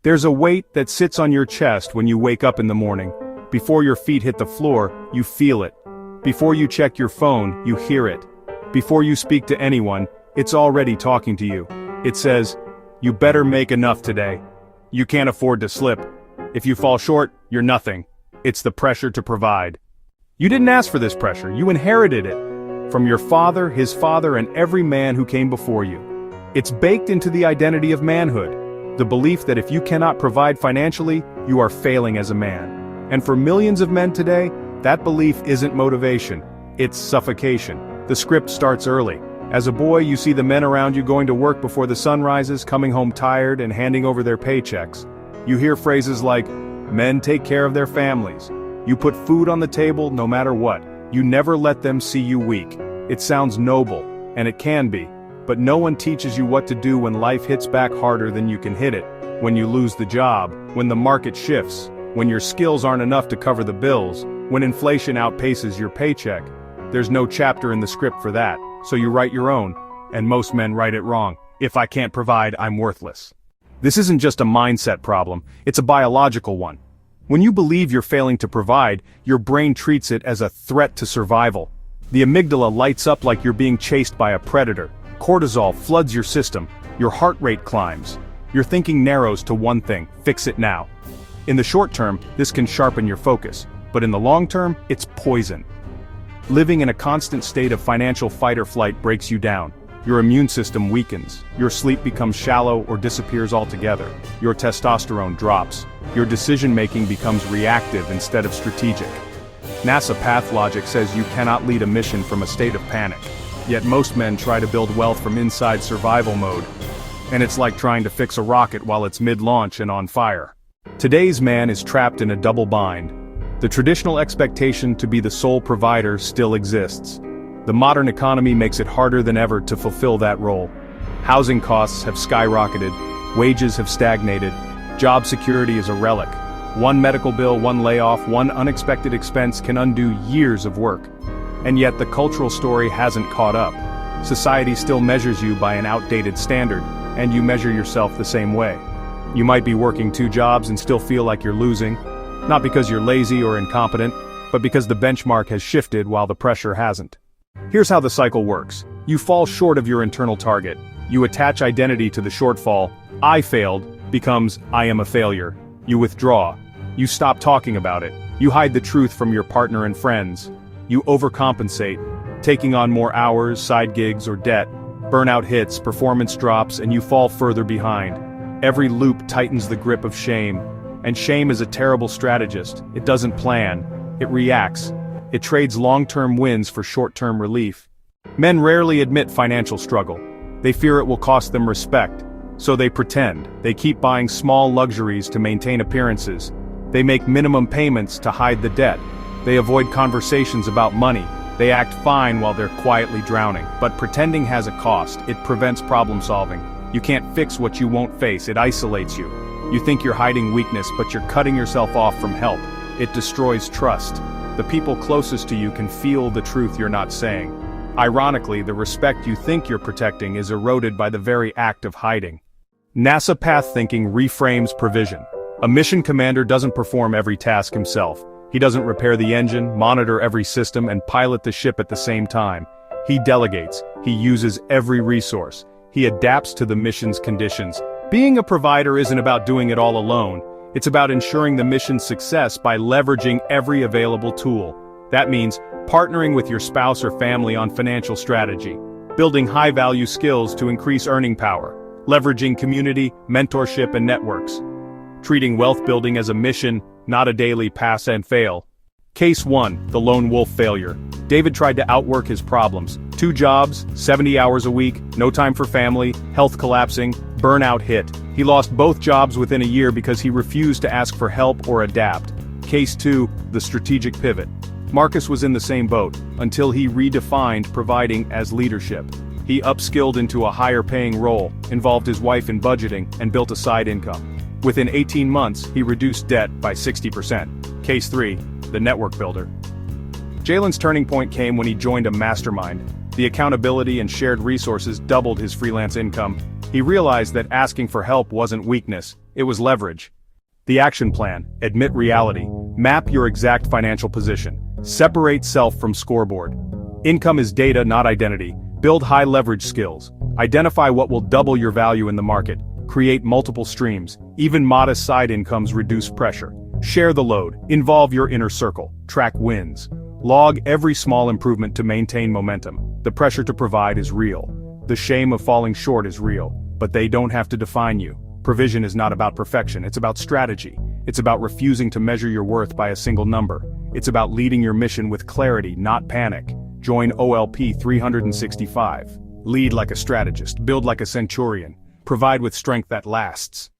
There's a weight that sits on your chest when you wake up in the morning. Before your feet hit the floor, you feel it. Before you check your phone, you hear it. Before you speak to anyone, it's already talking to you. It says, "You better make enough today. You can't afford to slip. If you fall short, you're nothing." It's the pressure to provide. You didn't ask for this pressure, you inherited it. From your father, his father, and every man who came before you. It's baked into the identity of manhood. The belief that if you cannot provide financially, you are failing as a man. And for millions of men today, that belief isn't motivation, it's suffocation. The script starts early. As a boy, you see the men around you going to work before the sun rises, coming home tired and handing over their paychecks. You hear phrases like, "Men take care of their families." You put food on the table no matter what. You never let them see you weak. It sounds noble, and it can be. But no one teaches you what to do when life hits back harder than you can hit it. When you lose the job, when the market shifts, when your skills aren't enough to cover the bills, when inflation outpaces your paycheck. There's no chapter in the script for that, so you write your own, and most men write it wrong. If I can't provide, I'm worthless. This isn't just a mindset problem, it's a biological one. When you believe you're failing to provide, your brain treats it as a threat to survival. The amygdala lights up like you're being chased by a predator. Cortisol floods your system, your heart rate climbs. Your thinking narrows to one thing: fix it now. In the short term, this can sharpen your focus, but in the long term, it's poison. Living in a constant state of financial fight or flight breaks you down. Your immune system weakens, your sleep becomes shallow or disappears altogether, your testosterone drops, your decision-making becomes reactive instead of strategic. NASA Path Logic says you cannot lead a mission from a state of panic. Yet most men try to build wealth from inside survival mode. And it's like trying to fix a rocket while it's mid-launch and on fire. Today's man is trapped in a double bind. The traditional expectation to be the sole provider still exists. The modern economy makes it harder than ever to fulfill that role. Housing costs have skyrocketed, wages have stagnated, job security is a relic. One medical bill, one layoff, one unexpected expense can undo years of work. And yet the cultural story hasn't caught up. Society still measures you by an outdated standard, and you measure yourself the same way. You might be working 2 jobs and still feel like you're losing, not because you're lazy or incompetent, but because the benchmark has shifted while the pressure hasn't. Here's how the cycle works. You fall short of your internal target. You attach identity to the shortfall. "I failed" becomes "I am a failure." You withdraw. You stop talking about it. You hide the truth from your partner and friends. You overcompensate, taking on more hours, side gigs, or debt. Burnout hits, performance drops, and you fall further behind. Every loop tightens the grip of shame. And shame is a terrible strategist. It doesn't plan. It reacts. It trades long-term wins for short-term relief. Men rarely admit financial struggle. They fear it will cost them respect. So they pretend. They keep buying small luxuries to maintain appearances. They make minimum payments to hide the debt. They avoid conversations about money. They act fine while they're quietly drowning. But pretending has a cost. It prevents problem solving. You can't fix what you won't face. It isolates you. You think you're hiding weakness, but you're cutting yourself off from help. It destroys trust. The people closest to you can feel the truth you're not saying. Ironically, the respect you think you're protecting is eroded by the very act of hiding. NASA Path thinking reframes provision. A mission commander doesn't perform every task himself. He doesn't repair the engine, monitor every system, and pilot the ship at the same time. He delegates. He uses every resource. He adapts to the mission's conditions. Being a provider isn't about doing it all alone. It's about ensuring the mission's success by leveraging every available tool. That means partnering with your spouse or family on financial strategy, building high-value skills to increase earning power, leveraging community, mentorship, and networks, treating wealth building as a mission, not a daily pass and fail. Case 1, the lone wolf failure. David tried to outwork his problems. 2 jobs, 70 hours a week, no time for family, health collapsing, burnout hit. He lost both jobs within a year because he refused to ask for help or adapt. Case 2, the strategic pivot. Marcus was in the same boat, until he redefined providing as leadership. He upskilled into a higher-paying role, involved his wife in budgeting, and built a side income. Within 18 months, he reduced debt by 60%. Case 3, the network builder. Jalen's turning point came when he joined a mastermind. The accountability and shared resources doubled his freelance income. He realized that asking for help wasn't weakness, it was leverage. The action plan: admit reality. Map your exact financial position. Separate self from scoreboard. Income is data, not identity. Build high leverage skills. Identify what will double your value in the market. Create multiple streams. Even modest side incomes reduce pressure. Share the load. Involve your inner circle. Track wins. Log every small improvement to maintain momentum. The pressure to provide is real. The shame of falling short is real, but they don't have to define you. Provision is not about perfection, it's about strategy. It's about refusing to measure your worth by a single number. It's about leading your mission with clarity, not panic. Join OLP 365. Lead like a strategist, build like a centurion, provide with strength that lasts.